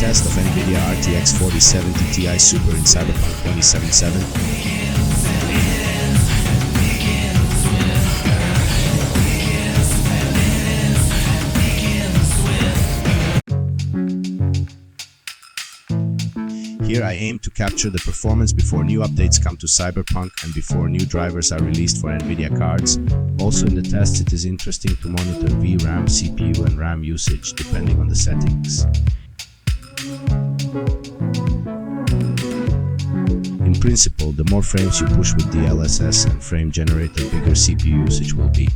test of N-vidia RTX 4070 Ti Super in Cyberpunk 2077. Here I aim to capture the performance before new updates come to Cyberpunk and before new drivers are released for N-vidia cards. Also in the test it is interesting to monitor VRAM, CPU and RAM usage depending on the settings. In principle, the more frames you push with DLSS and frame generator, the bigger CPU usage will be.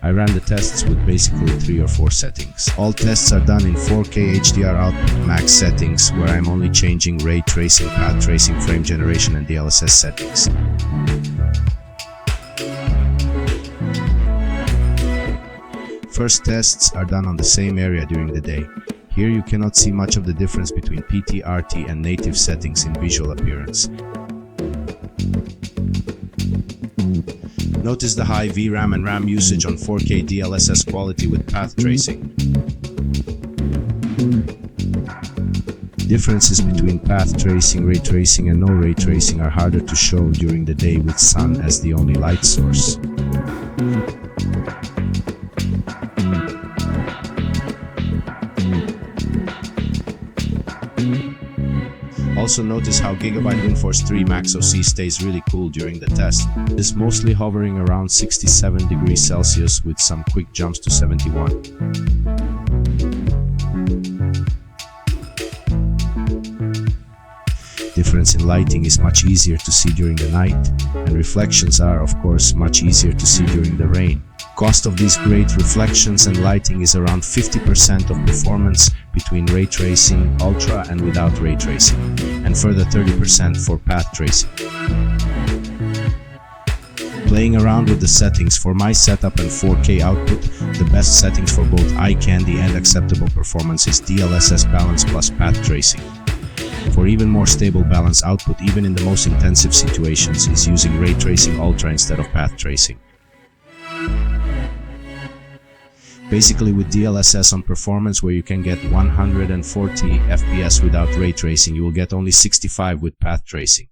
I ran the tests with basically 3 or 4 settings. All tests are done in 4K HDR output max settings, where I'm only changing ray tracing, path tracing, frame generation and DLSS settings. First tests are done on the same area during the day. Here you cannot see much of the difference between PT, RT and native settings in visual appearance. Notice the high VRAM and RAM usage on 4K DLSS quality with path tracing. Differences between path tracing, ray tracing and no ray tracing are harder to show during the day with sun as the only light source. Also notice how Gigabyte Windforce 3 Max OC stays really cool during the test. It is mostly hovering around 67 degrees Celsius with some quick jumps to 71. Difference in lighting is much easier to see during the night, and reflections are of course much easier to see during the rain. Cost of these great reflections and lighting is around 50% of performance between ray tracing, ultra and without ray tracing, and further 30% for path tracing. Playing around with the settings for my setup and 4K output, the best settings for both eye candy and acceptable performance is DLSS balance plus path tracing. For even more stable balance output even in the most intensive situations is using ray tracing ultra instead of path tracing. Basically with DLSS on performance where you can get 140 FPS without ray tracing, you will get only 65 with path tracing.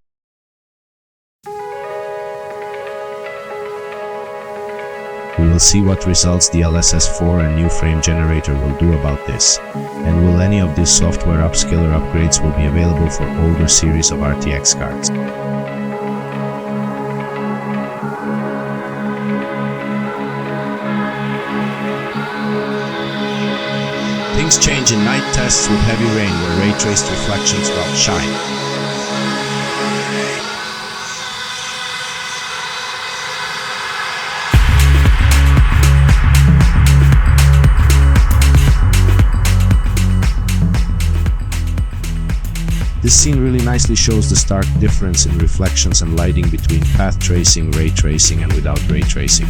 We will see what results DLSS 4 and new frame generator will do about this, and will any of these software upscaler upgrades will be available for older series of RTX cards. Things change in night tests with heavy rain where ray traced reflections will shine. This scene really nicely shows the stark difference in reflections and lighting between path tracing, ray tracing and without ray tracing.